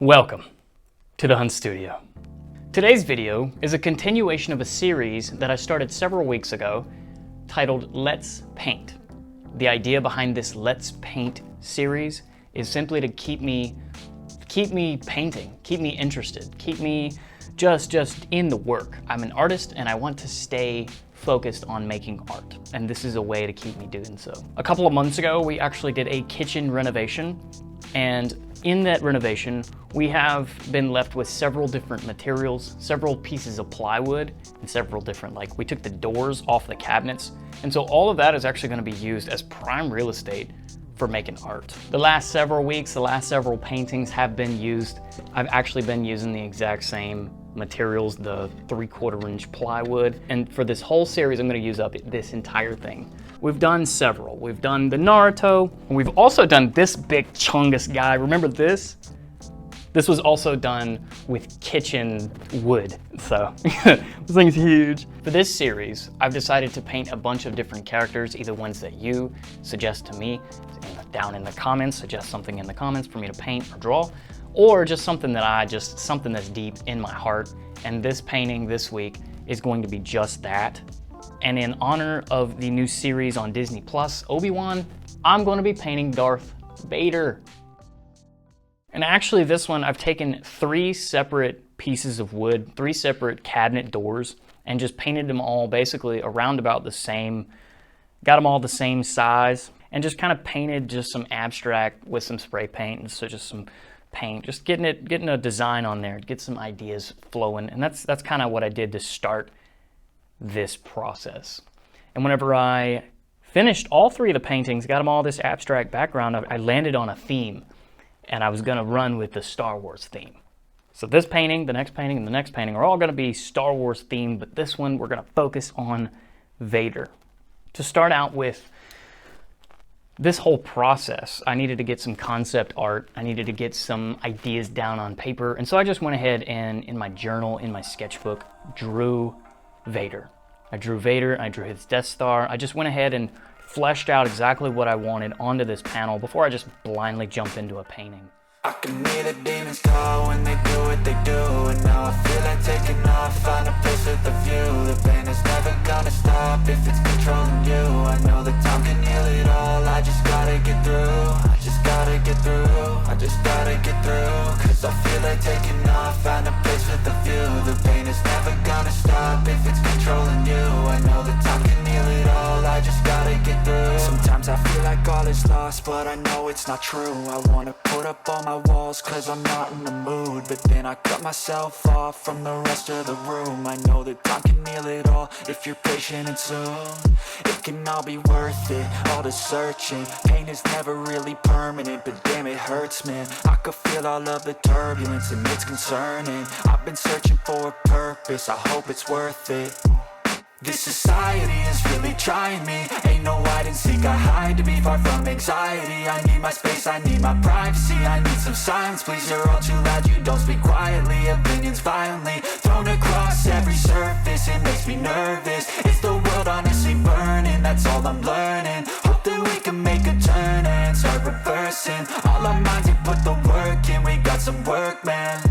Welcome to the Hunt Studio. Today's video is a continuation of a series that I started several weeks ago titled Let's Paint. The idea behind this Let's Paint series is simply to keep me painting, keep me interested, keep me just in the work. I'm an artist and I want to stay focused on making art, and this is a way to keep me doing so. A couple of months ago, we actually did a kitchen renovation, and in that renovation, we have been left with several different materials, several pieces of plywood, and several different, we took the doors off the cabinets. And so all of that is actually gonna be used as prime real estate for making art. The last several weeks, the last several paintings have been used. I've actually been using the exact same materials, the 3/4 inch plywood. And for this whole series, I'm gonna use up this entire thing. We've done several. We've done the Naruto, and we've also done this big chungus guy. Remember this? This was also done with kitchen wood, so this thing's huge. For this series, I've decided to paint a bunch of different characters, either ones that you suggest to me down in the comments, suggest something in the comments for me to paint or draw, or just something that's deep in my heart. And this painting this week is going to be just that. And in honor of the new series on Disney Plus, Obi-Wan, I'm going to be painting Darth Vader. And actually this one, I've taken 3 separate pieces of wood, 3 separate cabinet doors, and just painted them all basically around about the same, got them all the same size, and just kind of painted just some abstract with some spray paint, and so just some paint, just getting a design on there, get some ideas flowing. And that's kind of what I did to start this process. And whenever I finished all 3 of the paintings, got them all this abstract background, I landed on a theme, and I was gonna run with the Star Wars theme. So this painting, the next painting, and the next painting are all gonna be Star Wars themed, but this one we're gonna focus on Vader. To start out with this whole process, I needed to get some concept art. I needed to get some ideas down on paper. And so I just went ahead and in my journal, in my sketchbook, drew Vader. I drew Vader, I drew his Death Star. I just went ahead and fleshed out exactly what I wanted onto this panel before I just blindly jump into a painting. I can hear the demons call when they do what they do, and now I feel like taking off, find a place with a view. The pain is never gonna stop if it's controlling you. I know that time can heal it all, I just gotta get through. I just gotta get through, I just gotta get through. Cause I feel like taking off, find a place with a view. The pain is never gonna stop if it's controlling you. I know that time can heal it all, I just gotta get through. Sometimes I feel like all is lost, but I know it's not true. I wanna put up all my walls cause I'm not in the mood, but then I cut myself off from the rest of the room. I know that time can heal it all if you're patient, and soon it can all be worth it, all the searching. Pain is never really permanent, but damn it hurts, man. I could feel all of the turbulence and it's concerning. I've been searching for a purpose, I hope it's worth it. This society is really trying me. Ain't no hide and seek, I hide to be far from anxiety. I need my space, I need my privacy, I need some silence, please. You're all too loud, you don't speak quietly. Opinions violently thrown across every surface, it makes me nervous. Is the world honestly burning? That's all I'm learning. Hope that we can make a turn and start reversing. All our minds, we put the work in, we got some work, man.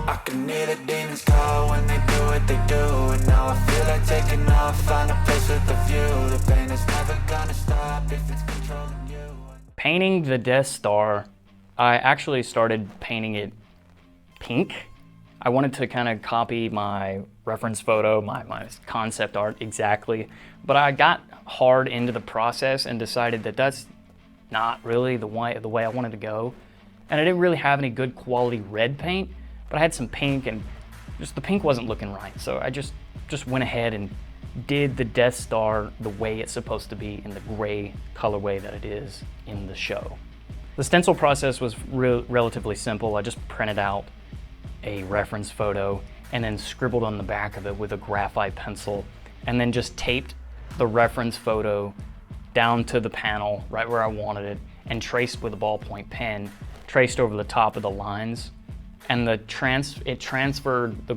I can hear the demons call when they do what they do, and now I feel like taking off, find a place with a view. The pain is never gonna stop if it's controlling you. Painting the Death Star, I actually started painting it pink. I wanted to kind of copy my reference photo, my concept art exactly, but I got hard into the process and decided that that's not really the way I wanted to go. And I didn't really have any good quality red paint, but I had some pink, and just the pink wasn't looking right. So I just went ahead and did the Death Star the way it's supposed to be, in the gray colorway that it is in the show. The stencil process was relatively simple. I just printed out a reference photo and then scribbled on the back of it with a graphite pencil, and then just taped the reference photo down to the panel right where I wanted it, and traced with a ballpoint pen, traced over the top of the lines and the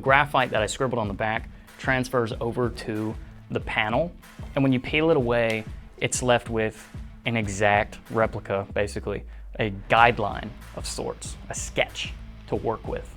graphite that I scribbled on the back transfers over to the panel. And when you peel it away, it's left with an exact replica, basically, a guideline of sorts, a sketch to work with.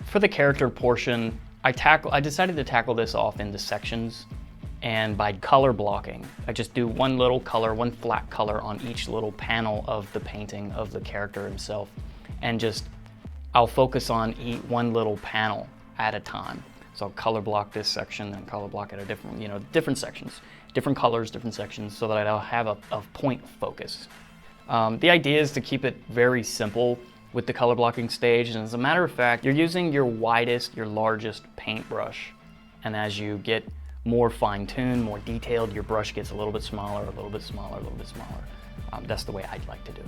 For the character portion, I decided to tackle this off into sections, and by color blocking. I just do one little color, one flat color on each little panel of the painting of the character himself, and I'll focus on one little panel at a time. So I'll color block this section and color block it at different sections, different colors, different sections, so that I'll have a point of focus. The idea is to keep it very simple with the color blocking stage, and as a matter of fact, you're using your widest, your largest paintbrush, and as you get more fine-tuned, more detailed, your brush gets a little bit smaller, a little bit smaller, a little bit smaller. That's the way I'd like to do it.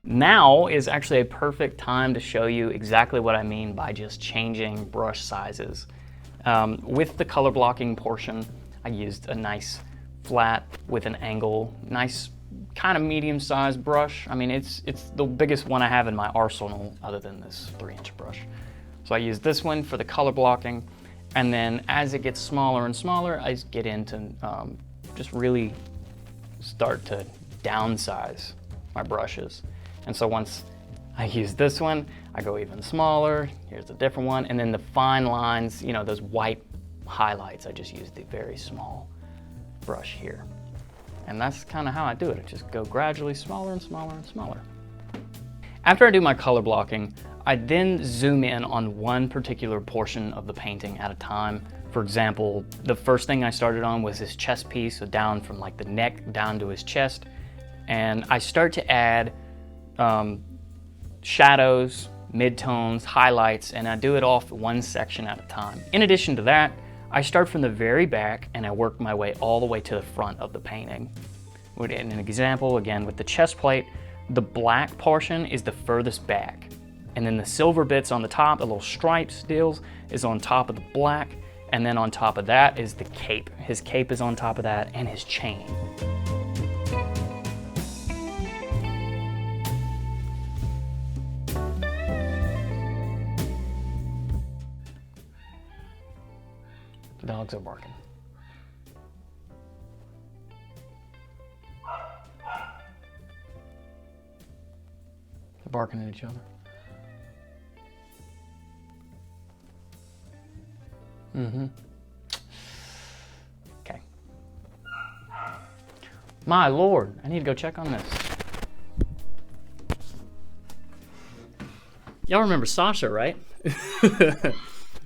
Now is actually a perfect time to show you exactly what I mean by just changing brush sizes. With the color blocking portion, I used a nice flat with an angle, nice kind of medium-sized brush. I mean, it's the biggest one I have in my arsenal other than this 3-inch brush. So I use this one for the color blocking, and then as it gets smaller and smaller, I get into just really start to downsize my brushes. And so once I use this one, I go even smaller. Here's a different one. And then the fine lines, those white highlights, I just use the very small brush here. And that's kind of how I do it. I just go gradually smaller and smaller and smaller. After I do my color blocking, I then zoom in on one particular portion of the painting at a time. For example, the first thing I started on was his chest piece, so down from like the neck down to his chest. And I start to add shadows, midtones, highlights, and I do it off one section at a time. In addition to that, I start from the very back and I work my way all the way to the front of the painting. In an example, again, with the chest plate, the black portion is the furthest back. And then the silver bits on the top, the little stripes deals, is on top of the black. And then on top of that is the cape. His cape is on top of that, and his chain. The dogs are barking. They're barking at each other. Okay. My Lord, I need to go check on this. Y'all remember Sasha, right?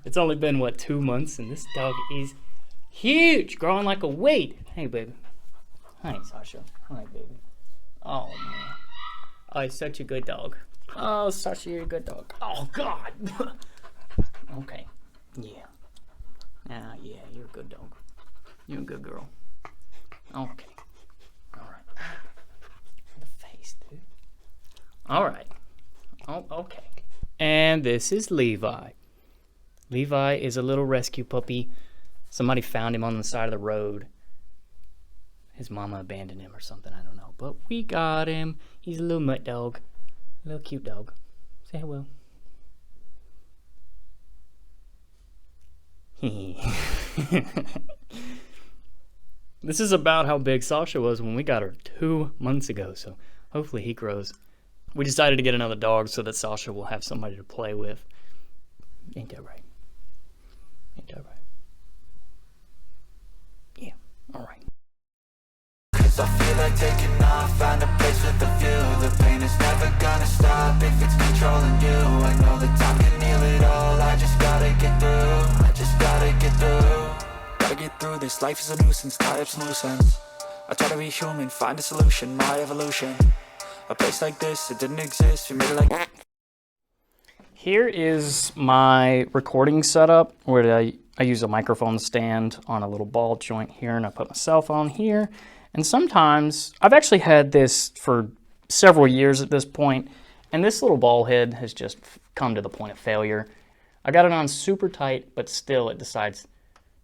It's only been, 2 months, and this dog is huge, growing like a weed. Hey, baby. Hi, Sasha. Hi, baby. Oh, man. Oh, he's such a good dog. Oh, Sasha, you're a good dog. Oh, God. Okay. Yeah. Yeah, you're a good dog. You're a good girl. Okay. All right. The face, dude. All right. Oh, okay. And this is Levi. Levi is a little rescue puppy. Somebody found him on the side of the road. His mama abandoned him or something, I don't know. But we got him. He's a little mutt dog. A little cute dog. Say hello. This is about how big Sasha was when we got her 2 months ago, so hopefully he grows. We decided to get another dog so that Sasha will have somebody to play with. Ain't that right? Ain't that right? Yeah, alright. Cause I feel like taking off, find a place with a view. The pain is never gonna stop if it's controlling you. I know that time can through this. Life is a nuisance, tie up some loose ends. I try to be human, find a solution, my evolution. A place like this, it didn't exist, we made it like... Here is my recording setup where I use a microphone stand on a little ball joint here, and I put my cell phone here. And sometimes, I've actually had this for several years at this point, and this little ball head has just come to the point of failure. I got it on super tight, but still it decides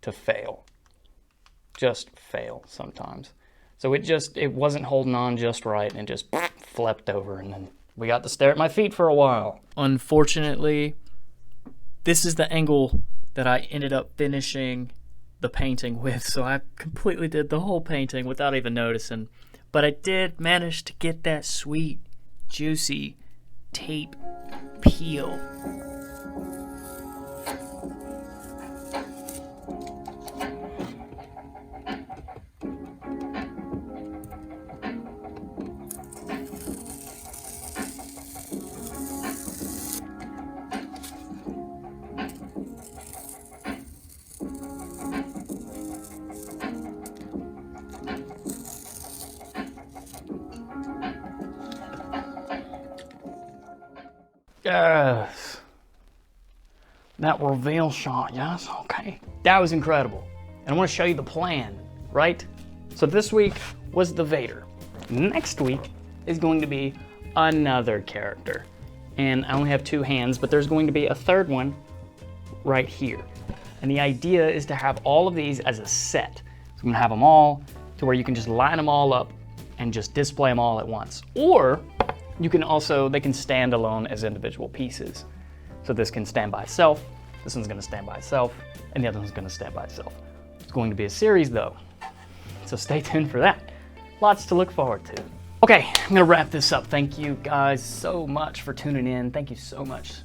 to fail. Just fail sometimes. So it wasn't holding on just right, and it just flipped over, and then we got to stare at my feet for a while. Unfortunately, this is the angle that I ended up finishing the painting with, so I completely did the whole painting without even noticing. But I did manage to get that sweet, juicy tape peel. Yes. That reveal shot, yes, okay. That was incredible. And I want to show you the plan, right? So this week was the Vader. Next week is going to be another character. And I only have 2 hands, but there's going to be a third one right here. And the idea is to have all of these as a set. So I'm gonna have them all to where you can just line them all up and just display them all at once. Or you can also, they can stand alone as individual pieces. So this can stand by itself, this one's gonna stand by itself, and the other one's gonna stand by itself. It's going to be a series though, so stay tuned for that. Lots to look forward to. Okay, I'm gonna wrap this up. Thank you guys so much for tuning in. Thank you so much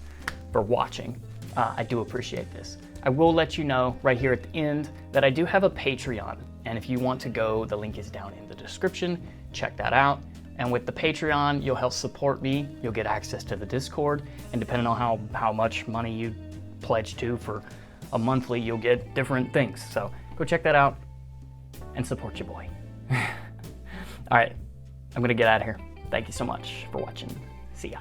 for watching. I do appreciate this. I will let you know right here at the end that I do have a Patreon, and if you want to go, the link is down in the description. Check that out. And with the Patreon, you'll help support me. You'll get access to the Discord, and depending on how much money you pledge to for a monthly, you'll get different things. So go check that out and support your boy. All right, I'm gonna get out of here. Thank you so much for watching. See ya.